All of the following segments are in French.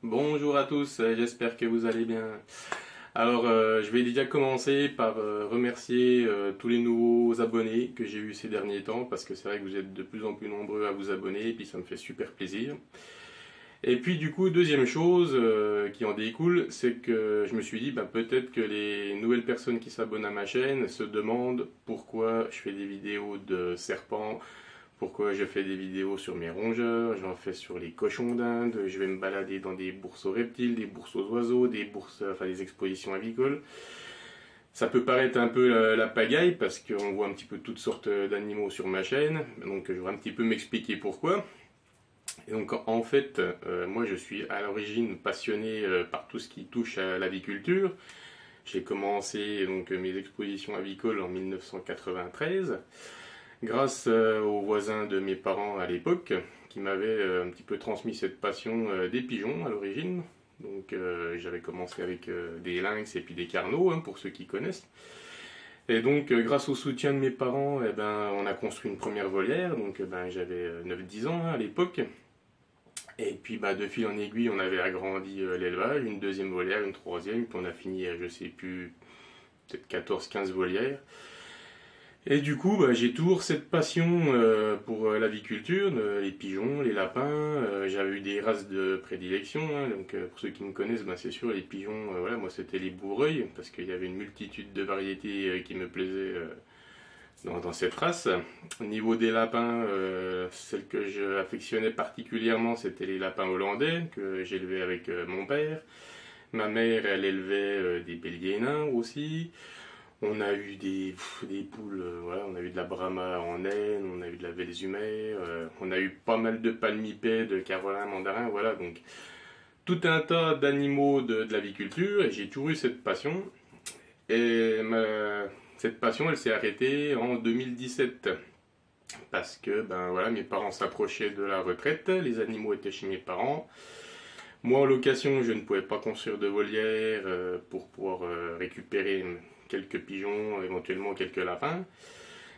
Bonjour à tous, j'espère que vous allez bien. Alors, je vais déjà commencer par remercier tous les nouveaux abonnés que j'ai eu ces derniers temps, parce que c'est vrai que vous êtes de plus en plus nombreux à vous abonner, et puis ça me fait super plaisir. Et puis du coup, deuxième chose qui en découle, c'est que je me suis dit, peut-être que les nouvelles personnes qui s'abonnent à ma chaîne se demandent pourquoi je fais des vidéos de serpents, pourquoi je fais des vidéos sur mes rongeurs, j'en fais sur les cochons d'Inde, je vais me balader dans des bourses aux reptiles, des bourses aux oiseaux, des expositions avicoles. Ça peut paraître un peu la pagaille parce qu'on voit un petit peu toutes sortes d'animaux sur ma chaîne, donc je vais un petit peu m'expliquer pourquoi. Et donc en fait, moi je suis à l'origine passionné par tout ce qui touche à l'aviculture. J'ai commencé donc mes expositions avicoles en 1993 grâce aux voisins de mes parents à l'époque qui m'avaient un petit peu transmis cette passion des pigeons à l'origine. Donc j'avais commencé avec des lynx et puis des carneaux, hein, pour ceux qui connaissent. Et donc grâce au soutien de mes parents, on a construit une première volière. Donc j'avais 9-10 ans, hein, à l'époque. Et puis de fil en aiguille, on avait agrandi l'élevage, une deuxième volière, une troisième, puis on a fini à je sais plus, peut-être 14-15 volières. Et du coup, j'ai toujours cette passion pour l'aviculture, les pigeons, les lapins. J'avais eu des races de prédilection, hein, donc pour ceux qui me connaissent, c'est sûr, les pigeons, voilà, moi c'était les bourreuils, parce qu'il y avait une multitude de variétés qui me plaisaient dans cette race. Au niveau des lapins, celle que je affectionnais particulièrement, c'était les lapins hollandais, que j'élevais avec mon père. Ma mère, elle élevait des béliers nains aussi. On a eu des poules, voilà, on a eu de la brahma en naine, on a eu de la velzumer, on a eu pas mal de palmipèdes, de carolins, mandarins, voilà, donc tout un tas d'animaux de l'aviculture, et j'ai toujours eu cette passion. Et cette passion, elle s'est arrêtée en 2017, parce que voilà, mes parents s'approchaient de la retraite, les animaux étaient chez mes parents. Moi, en location, je ne pouvais pas construire de volière pour pouvoir récupérer quelques pigeons, éventuellement quelques lapins.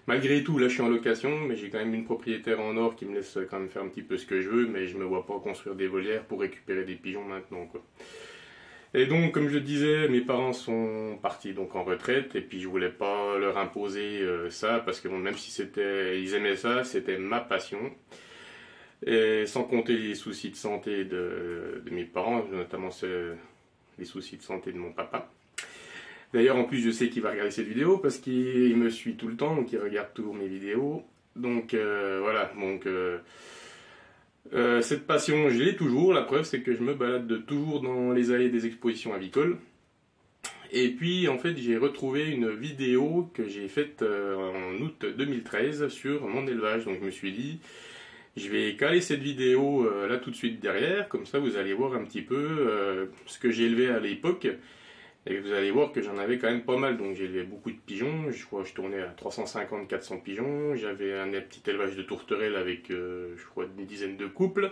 Malgré tout, là je suis en location, mais j'ai quand même une propriétaire en or qui me laisse quand même faire un petit peu ce que je veux, mais je me vois pas construire des volières pour récupérer des pigeons maintenant, quoi. Et donc, comme je disais, mes parents sont partis donc en retraite, et puis je voulais pas leur imposer ça, parce que bon, même si ils aimaient ça, c'était ma passion. Et sans compter les soucis de santé de mes parents, notamment les soucis de santé de mon papa. D'ailleurs, en plus, je sais qu'il va regarder cette vidéo parce qu'il me suit tout le temps, donc il regarde toujours mes vidéos. Donc voilà, cette passion, je l'ai toujours. La preuve, c'est que je me balade toujours dans les allées des expositions avicoles. Et puis, en fait, j'ai retrouvé une vidéo que j'ai faite en août 2013 sur mon élevage. Donc je me suis dit, je vais caler cette vidéo là tout de suite derrière, comme ça vous allez voir un petit peu ce que j'ai élevé à l'époque. Et vous allez voir que j'en avais quand même pas mal, donc j'ai élevé beaucoup de pigeons, je crois que je tournais à 350-400 pigeons, j'avais un petit élevage de tourterelles avec, je crois, une dizaine de couples.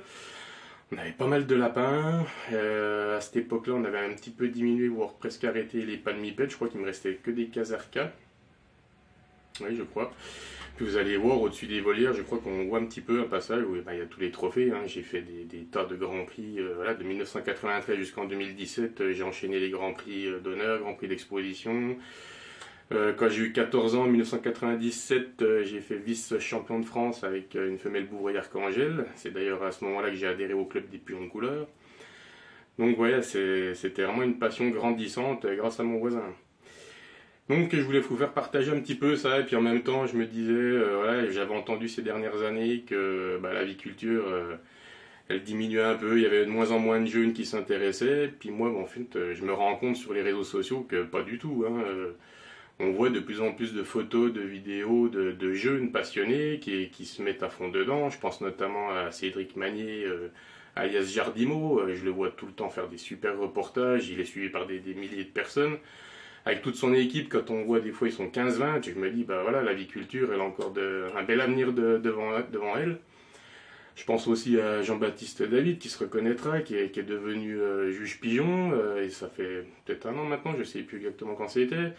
On avait pas mal de lapins, à cette époque-là on avait un petit peu diminué, voire presque arrêté les palmipèdes, je crois qu'il me restait que des casarcas. Oui, je crois. Puis vous allez voir au-dessus des volières, je crois qu'on voit un petit peu un passage où il y a tous les trophées, hein. J'ai fait des tas de grands prix, voilà, de 1993 jusqu'en 2017, j'ai enchaîné les grands prix d'honneur, grands prix d'exposition. Quand j'ai eu 14 ans, en 1997, j'ai fait vice-champion de France avec une femelle bourrée archangel. C'est d'ailleurs à ce moment-là que j'ai adhéré au club des pigeons de couleur. Donc voilà, c'était vraiment une passion grandissante grâce à mon voisin. Donc je voulais vous faire partager un petit peu ça, et puis en même temps je me disais, voilà, j'avais entendu ces dernières années que l'aviculture, elle diminuait un peu, il y avait de moins en moins de jeunes qui s'intéressaient, puis moi en fait je me rends compte sur les réseaux sociaux que pas du tout, hein, on voit de plus en plus de photos, de vidéos de jeunes passionnés qui se mettent à fond dedans. Je pense notamment à Cédric Magnier, alias Jardimo, je le vois tout le temps faire des super reportages, il est suivi par des milliers de personnes. Avec toute son équipe, quand on voit des fois ils sont 15-20, je me dis, voilà, l'aviculture, elle a encore un bel avenir devant elle. Je pense aussi à Jean-Baptiste David, qui se reconnaîtra, qui est devenu juge pigeon, et ça fait peut-être 1 an maintenant, je ne sais plus exactement quand c'était.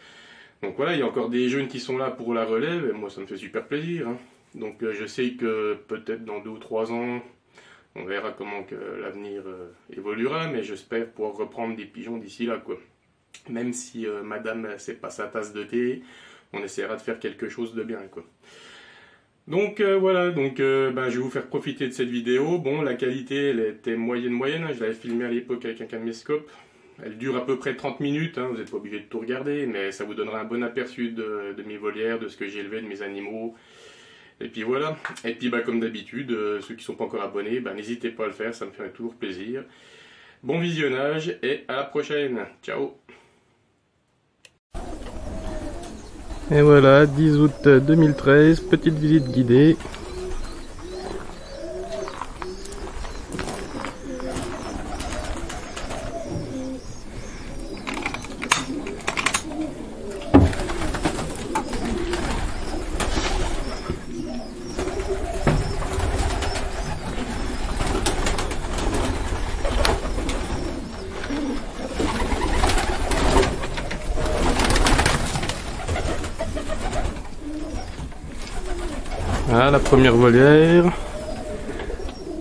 Donc voilà, il y a encore des jeunes qui sont là pour la relève, et moi ça me fait super plaisir, hein. Donc je sais que peut-être dans 2 ou 3 ans, On verra comment que l'avenir évoluera, mais j'espère pouvoir reprendre des pigeons d'ici là, quoi. Même si madame, c'est pas sa tasse de thé, on essaiera de faire quelque chose de bien, quoi. Donc voilà, donc je vais vous faire profiter de cette vidéo. Bon, la qualité, elle était moyenne, hein. Je l'avais filmée à l'époque avec un caméscope. Elle dure à peu près 30 minutes, hein. Vous n'êtes pas obligé de tout regarder, mais ça vous donnera un bon aperçu de mes volières, de ce que j'ai élevé, de mes animaux. Et puis voilà, et puis comme d'habitude, ceux qui ne sont pas encore abonnés, n'hésitez pas à le faire, ça me fait toujours plaisir. Bon visionnage et à la prochaine, ciao. Et voilà, 10 août 2013, petite visite guidée. Voilà la première volière,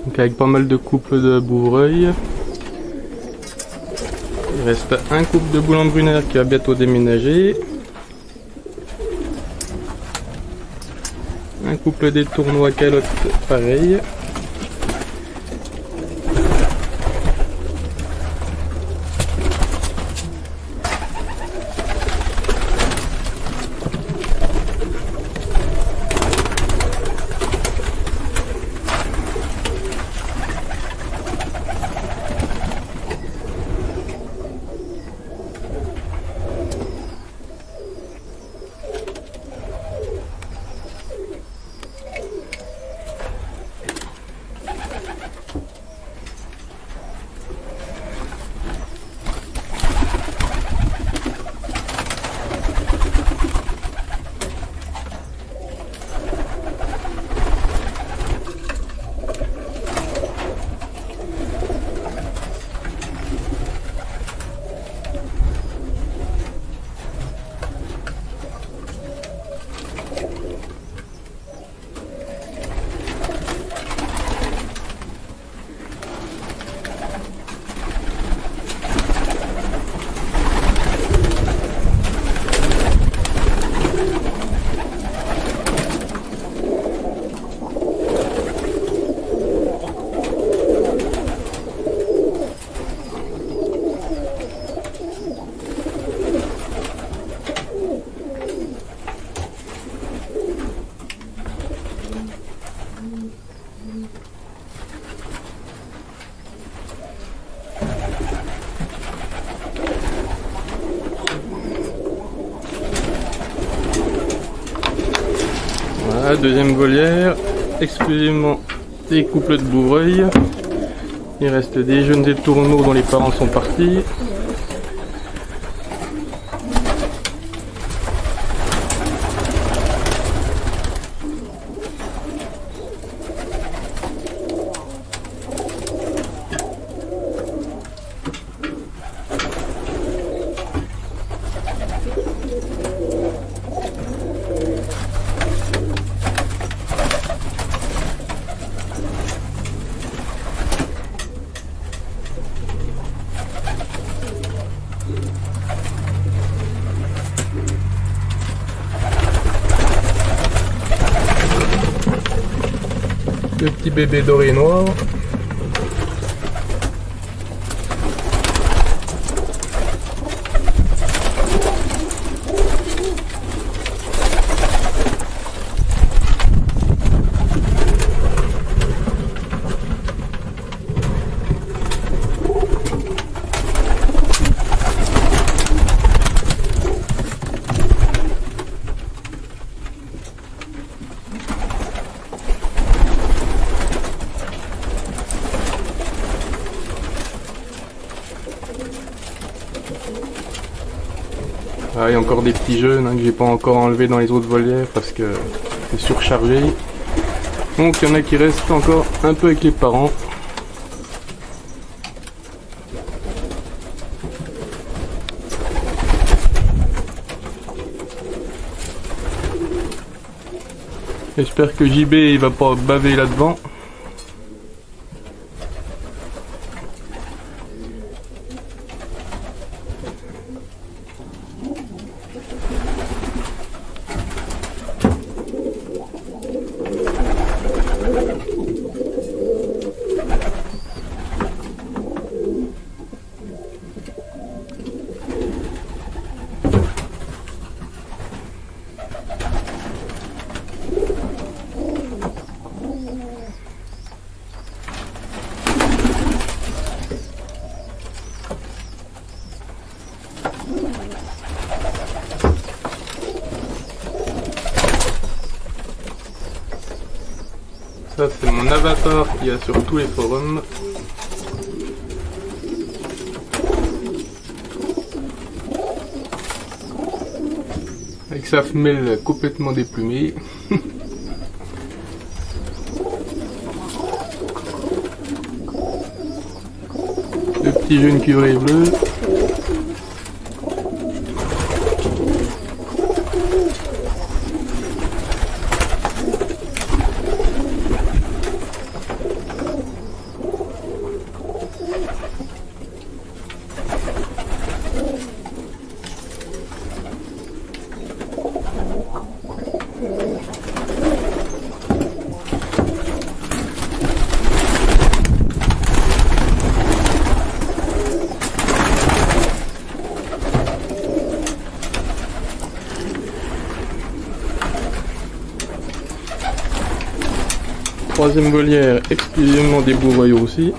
donc avec pas mal de couples de bouvreuils. Il reste un couple de boulons brunaires qui va bientôt déménager. Un couple des tournois calottes pareil. Voilà, deuxième volière, exclusivement des couples de bouvreuils. Il reste des jeunes et tourneaux dont les parents sont partis. Le petit bébé doré noir. Ah, il y a encore des petits jeunes que j'ai pas encore enlevé dans les autres volières parce que c'est surchargé. Donc il y en a qui restent encore un peu avec les parents. J'espère que JB il va pas baver là-devant. ça c'est mon avatar qu'il y a sur tous les forums. Avec sa femelle complètement déplumée. Le petit jeune curé bleu. Troisième volière, exclusivement des beaux royaux aussi.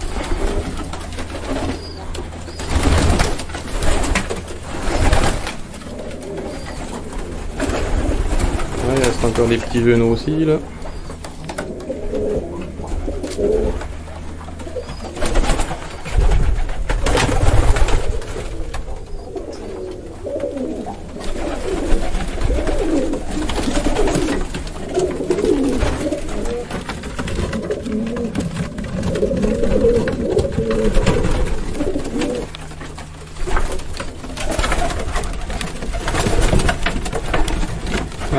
Ouais, il reste encore des petits genoux aussi là.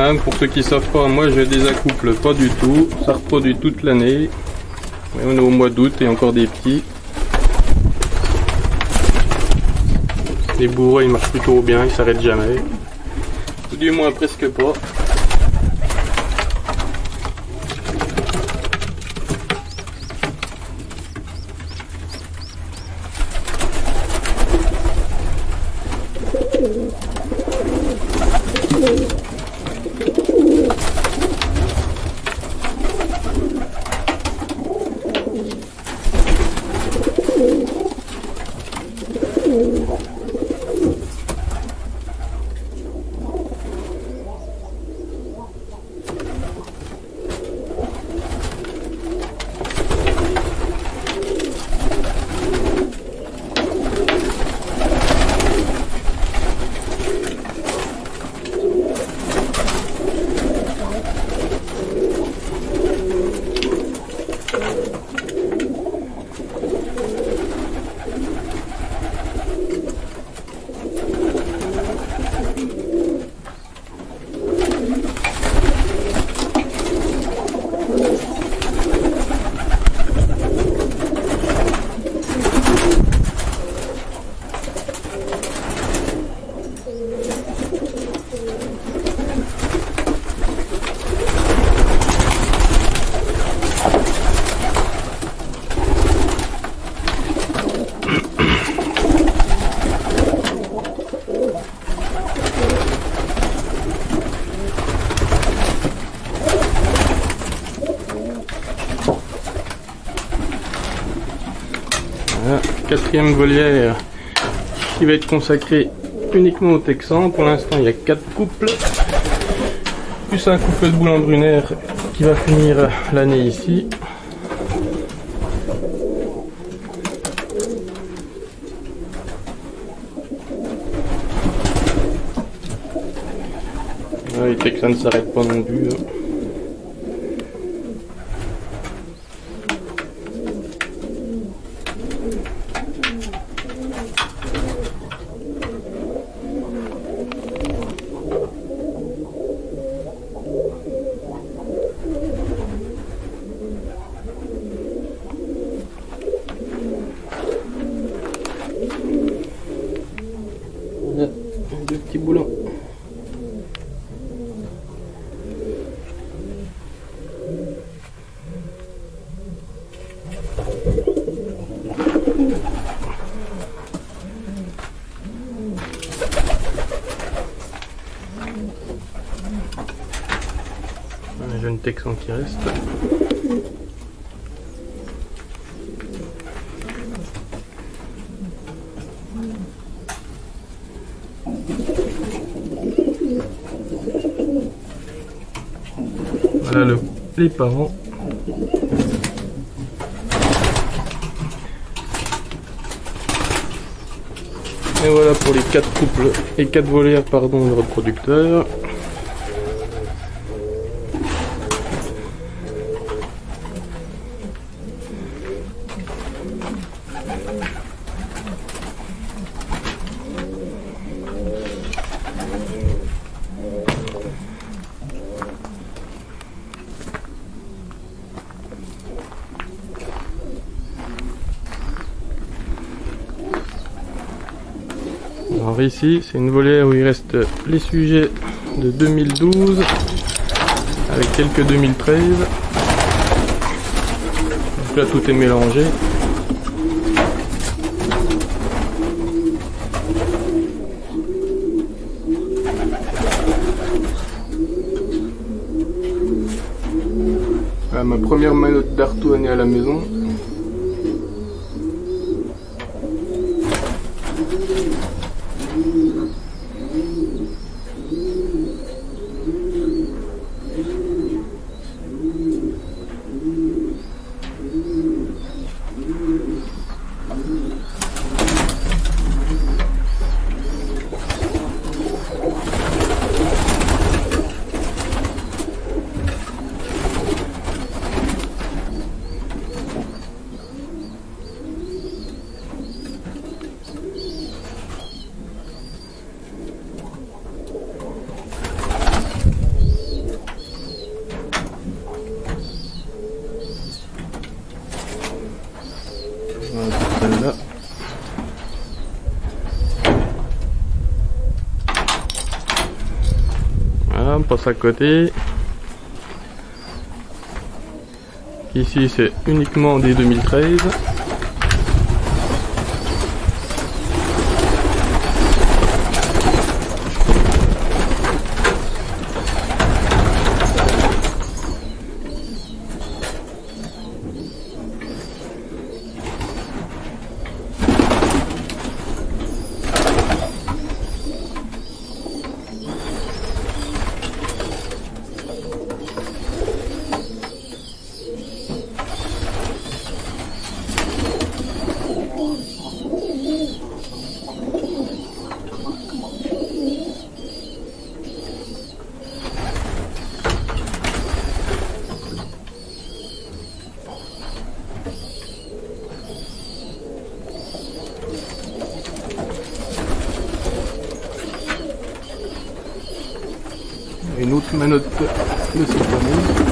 Hein, pour ceux qui savent pas, moi je désaccouple pas du tout, ça reproduit toute l'année. On est au mois d'août et encore des petits. Les bourreaux ils marchent plutôt bien, ils s'arrêtent jamais. Ou du moins presque pas. Quatrième volière qui va être consacrée uniquement aux Texans. Pour l'instant il y a 4 couples, plus un couple de boules en brunaire qui va finir l'année ici. Les Texans ne s'arrêtent pas non plus. Deux petits boulons. Un jeune Texan qui reste. Voilà les parents. Et voilà pour les 4 couples et 4 volières pardon, de reproducteurs. Alors ici c'est une volière où il reste les sujets de 2012 avec quelques 2013. Donc là tout est mélangé. Voilà ma première malotte d'Arto née à la maison. Celle-là. Voilà, on passe à côté. Ici c'est uniquement des 2013. Une autre manotte de cette famille.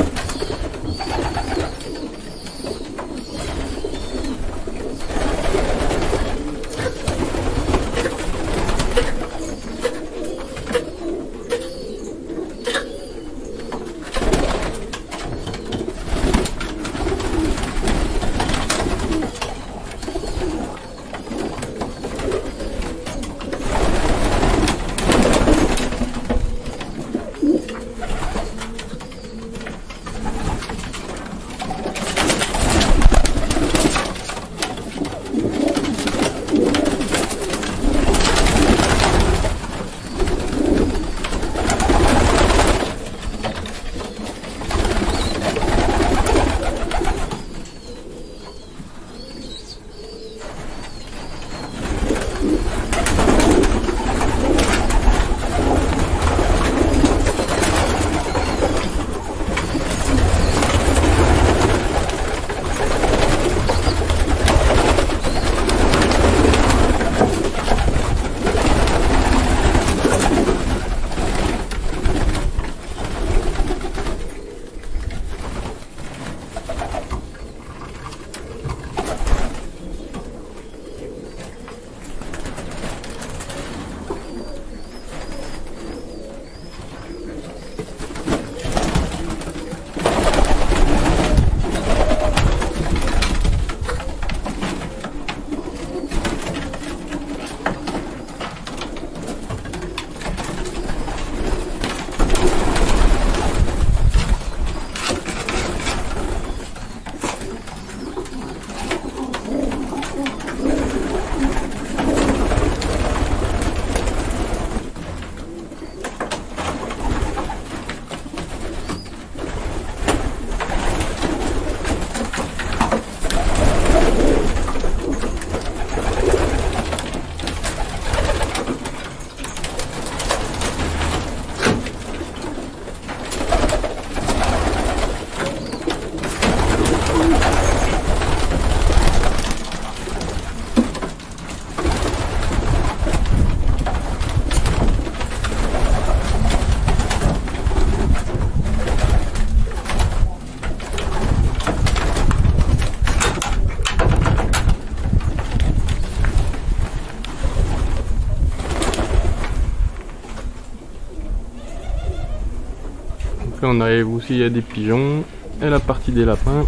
Après on arrive aussi à des pigeons et la partie des lapins.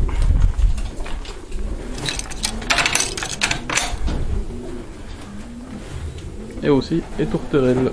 Et aussi les tourterelles.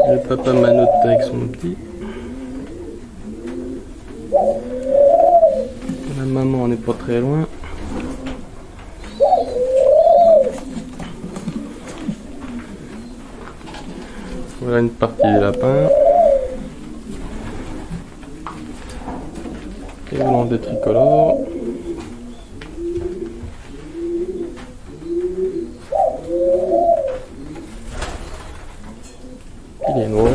Le papa manote avec son petit. La maman n'est pas très loin. Voilà une partie des lapins. Et blanc des tricolores. Il est noir.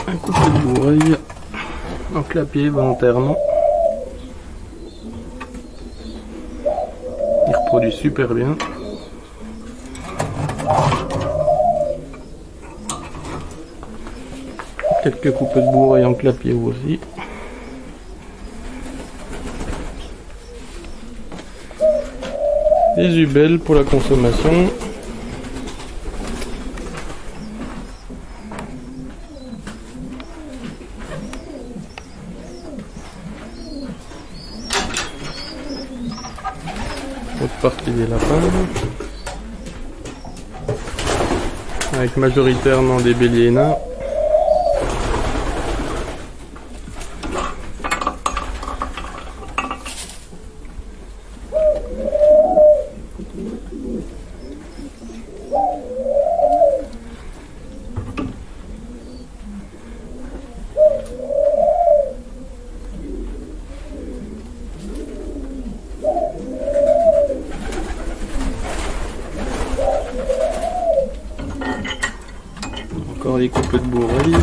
Un coup de bourreille en clapier volontairement. Il reproduit super bien. Quelques coupes de bourreille en clapier aussi. Des ubelles pour la consommation. Autre partie des lapins. Avec majoritairement des béliers nains. Encore des coupes de bourreille.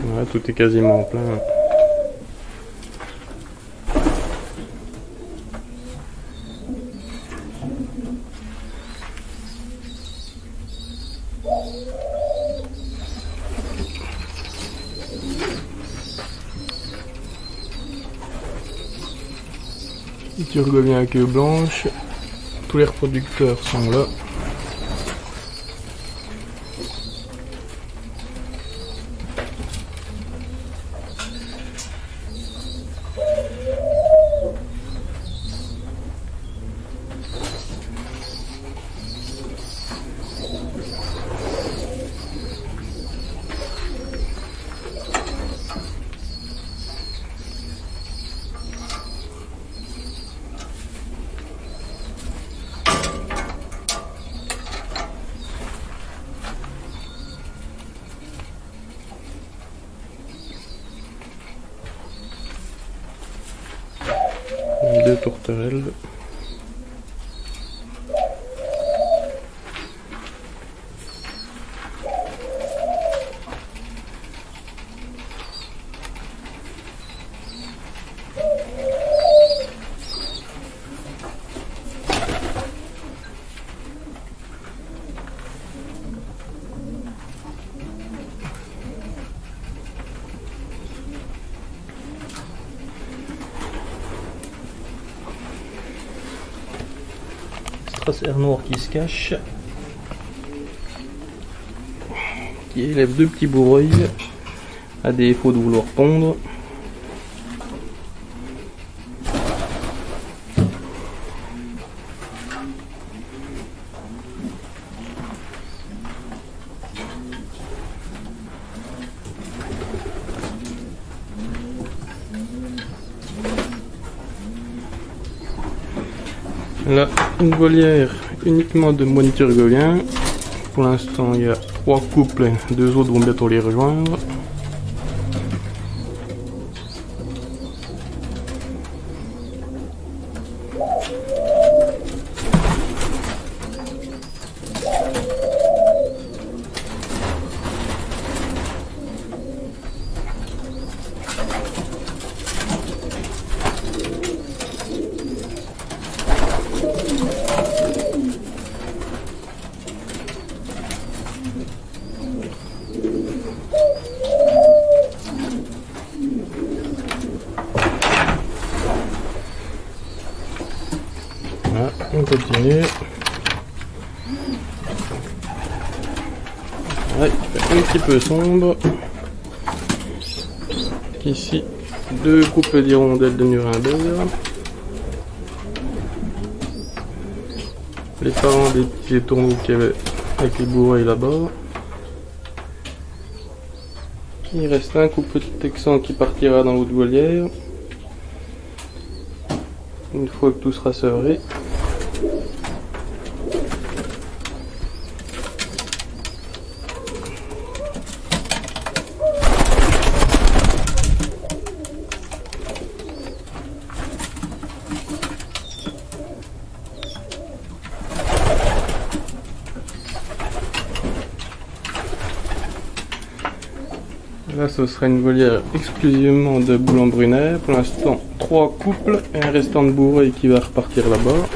Voilà, tout est quasiment plein. Turgovien à queue blanche, tous les reproducteurs sont là. 2 tourterelles. Cerf noir qui se cache, Qui élève 2 petits bourreuils à défaut de vouloir pondre. Là, une volière uniquement de moines turgoviens. Pour l'instant, il y a 3 couples, 2 autres vont bientôt les rejoindre. Voilà, on continue. Ouais, un petit peu sombre. Ici, 2 couples d'hirondelles de Nuremberg. Les parents des petits étourneaux qu'il y avait avec les bourreuils là-bas. Il reste un couple de texans qui partira dans l'autre volière. Une fois que tout sera sevré. Là, ce sera une volière exclusivement de boulan brunet. Pour l'instant, 3 couples et un restant de bourreuil qui va repartir là-bas.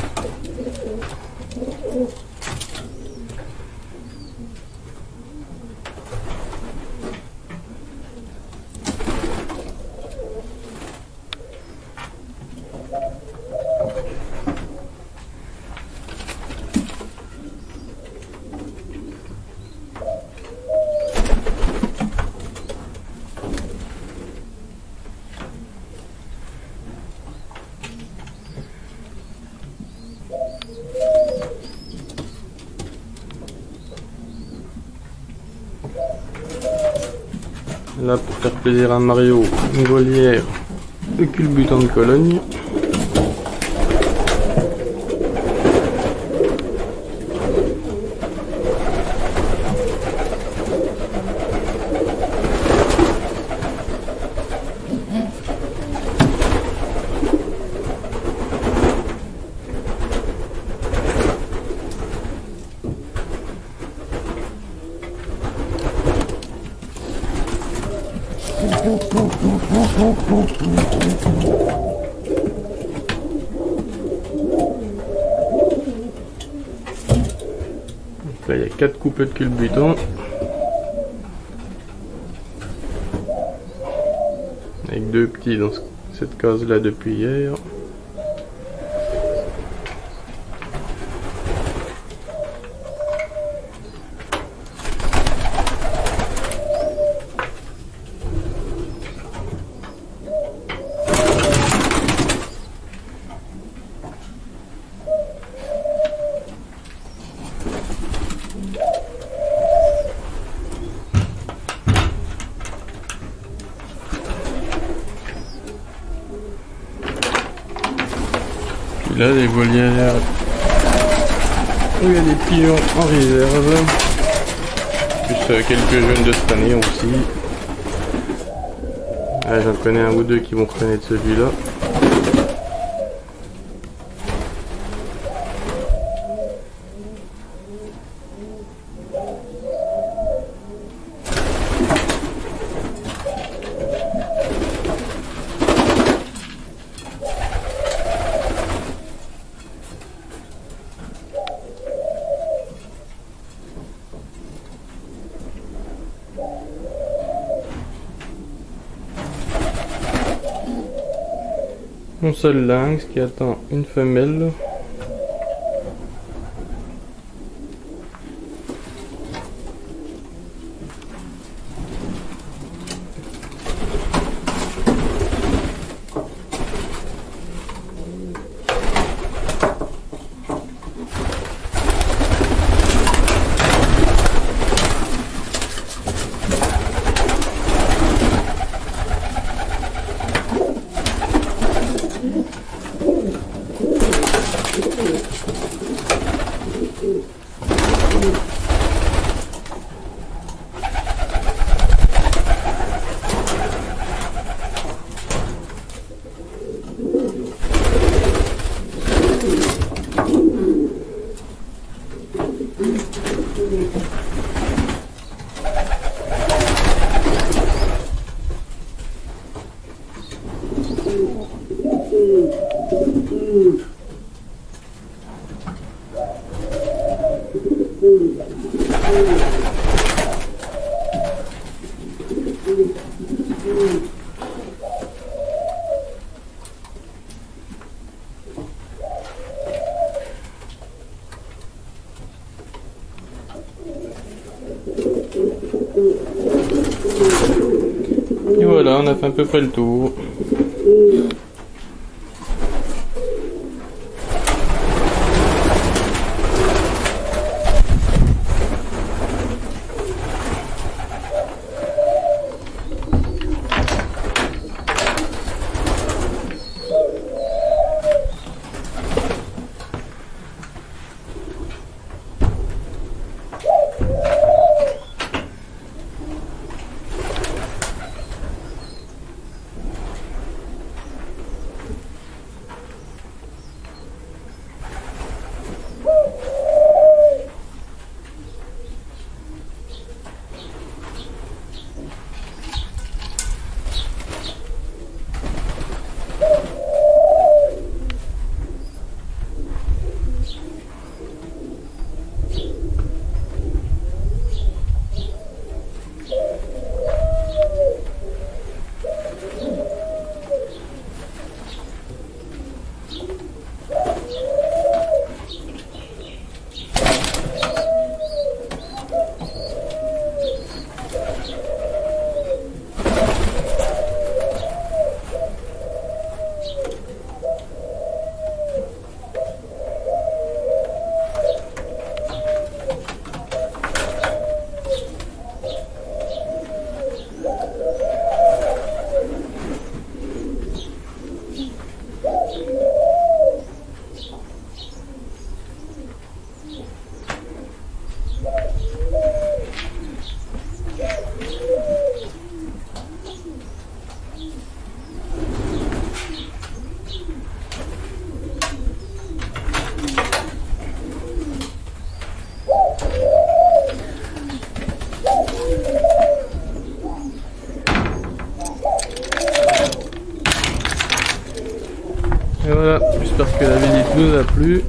Là, pour faire plaisir à Mario, une volière de culbutant de Cologne. Là, il y a 4 couples de culbutants. Avec 2 petits dans cette case là depuis hier. Là, les volières où il y a des pigeons en réserve, plus quelques jeunes de cette année aussi. J'en connais un ou deux qui vont reconnaître celui-là. Mon seul lynx qui attend une femelle. Et voilà, on a fait à peu près le tour. Et voilà, j'espère que la visite nous a plu.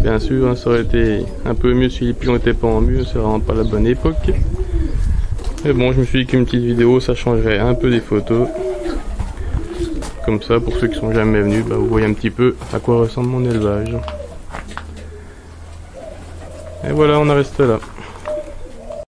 Bien sûr, hein, ça aurait été un peu mieux si les pigeons n'étaient pas en mur, c'est vraiment pas la bonne époque. Mais bon, je me suis dit qu'une petite vidéo, ça changerait un peu des photos. Comme ça, pour ceux qui sont jamais venus, bah, vous voyez un petit peu à quoi ressemble mon élevage. Et voilà, on en reste là.